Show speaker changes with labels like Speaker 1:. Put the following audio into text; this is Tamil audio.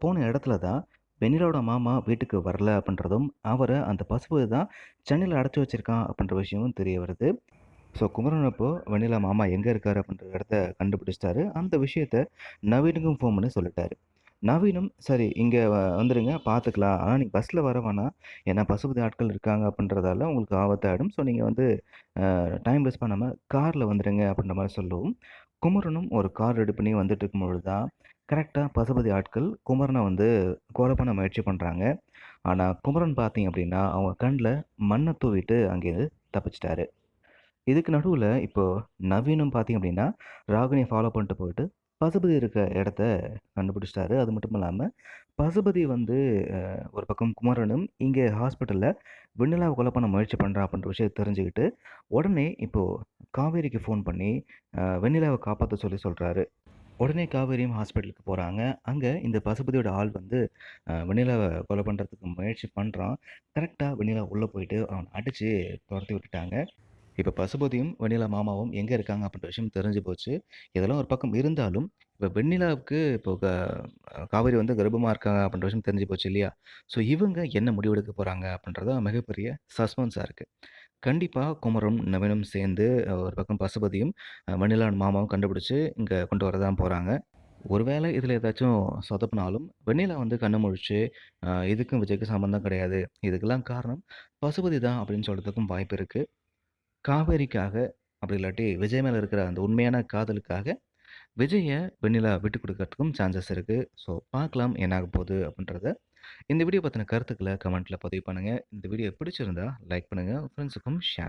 Speaker 1: போன இடத்துல தான் வெண்ணிலாவோட மாமா வீட்டுக்கு வரல அப்படின்றதும், அவர அந்த பசுபதி தான் சென்னையில அடைச்சு வச்சிருக்கான் அப்படின்ற விஷயமும் தெரிய வருது. ஸோ குமரன் அப்போ வெண்ணிலா மாமா எங்க இருக்காரு அப்படின்ற இடத்த கண்டுபிடிச்சிட்டாரு. அந்த விஷயத்த நவீனுக்கும் ஃபோன் பண்ணி சொல்லிட்டாரு. நவீனும் சரி இங்க வந்துருங்க பார்த்துக்கலாம். ஆனா நீங்க பஸ்ல வர வேணாம். ஏன்னா பசுபதி ஆட்கள் இருக்காங்க அப்படின்றதால உங்களுக்கு ஆபத்தாயிடும். ஸோ நீங்க வந்து டைம் வேஸ்ட் பண்ணாம கார்ல வந்துருங்க அப்படின்ற மாரி சொல்லவும், குமரனும் ஒரு கார் ரெடி பண்ணி வந்துட்டு இருக்கும்பொழுது தான், கரெக்ட்டா பசுபதி ஆட்கள் குமரன வந்து கொலை பண்ண முயற்சி பண்றாங்க. ஆனா குமரன் பார்த்தீங்க அப்படின்னா, அவங்க கண்ல மண்ண தூவிட்டு அங்கேருந்து தப்பிச்சுட்டாரு. இதுக்கு நடுவுல இப்போ நவீனும் பார்த்தீங்க அப்படின்னா, ராகினிய ஃபாலோ பண்ணிட்டு போயிட்டு, பசுபதி இருக்க இடத்த கண்டுபிடிச்சிட்டாரு. அது மட்டும் இல்லாம, பசுபதி வந்து ஒரு பக்கம் குமரனும் இங்கே ஹாஸ்பிட்டல்ல வெண்ணிலாவ கொலை பண்ண முயற்சி பண்றான் அப்படின்ற விஷயத்த தெரிஞ்சுக்கிட்டு, உடனே இப்போ காவேரிக்கு ஃபோன் பண்ணி, வெண்ணிலாவ காப்பாத்த சொல்லி சொல்றாரு. உடனே காவேரியும் ஹாஸ்பிட்டலுக்கு போறாங்க. அங்க இந்த பசுபதியோட ஆள் வந்து வெண்ணிலாவ கொலை பண்றதுக்கு முயற்சி பண்றான். கரெக்ட்டா வெண்ணிலா உள்ள போயிட்டு அவன அடிச்சு தொரத்தி விட்டுட்டாங்க. இப்ப பசுபதியும், வெண்ணிலா மாமாவும் எங்க இருக்காங்க அப்படின்ற விஷயம் தெரிஞ்சு போச்சு. இதெல்லாம் ஒரு பக்கம் இருந்தாலும், இப்ப வெண்ணிலாவுக்கு இப்போ காவேரி வந்து கர்ப்பமா இருக்காங்க அப்படின்ற விஷயம் தெரிஞ்சு போச்சு இல்லையா? ஸோ இவங்க என்ன முடிவெடுக்க போறாங்க அப்படின்றது தான் மிகப்பெரிய சஸ்பென்ஸா இருக்கு. கண்டிப்பா குமரும், நவீனும் சேர்ந்து ஒரு பக்கம் பசுபதியும், வெண்ணிலா மாமாவும் கண்டுபிடிச்சு இங்க கொண்டு வர தான் போறாங்க. ஒருவேளை இதில ஏதாச்சும் சொதப்புனாலும், வெண்ணிலா வந்து கண்ண முழிச்சு, இதுக்கும் விஜய்க்கும் சம்மந்தம் கிடையாது. இதுக்கெல்லாம் காரணம் பசுபதி தான் அப்படின்னு சொல்றதுக்கும் வாய்ப்பு இருக்கு. காவேரிக்காக, அப்படி இல்லாட்டி விஜய் மேல இருக்கிற அந்த உண்மையான காதலுக்காக, விஜய வெண்ணிலா விட்டுக் குடுக்கறதுக்கும் சான்சஸ் இருக்கு. ஸோ பார்க்கலாம் என்ன ஆகப் போகுது அப்படின்றத. இந்த வீடியோ பத்தின கருத்துக்கள கமெண்ட்ல பதிவு பண்ணுங்க. இந்த வீடியோ பிடிச்சிருந்தா லைக் பண்ணுங்க. ஃப்ரெண்ட்ஸுக்கும் ஷேர்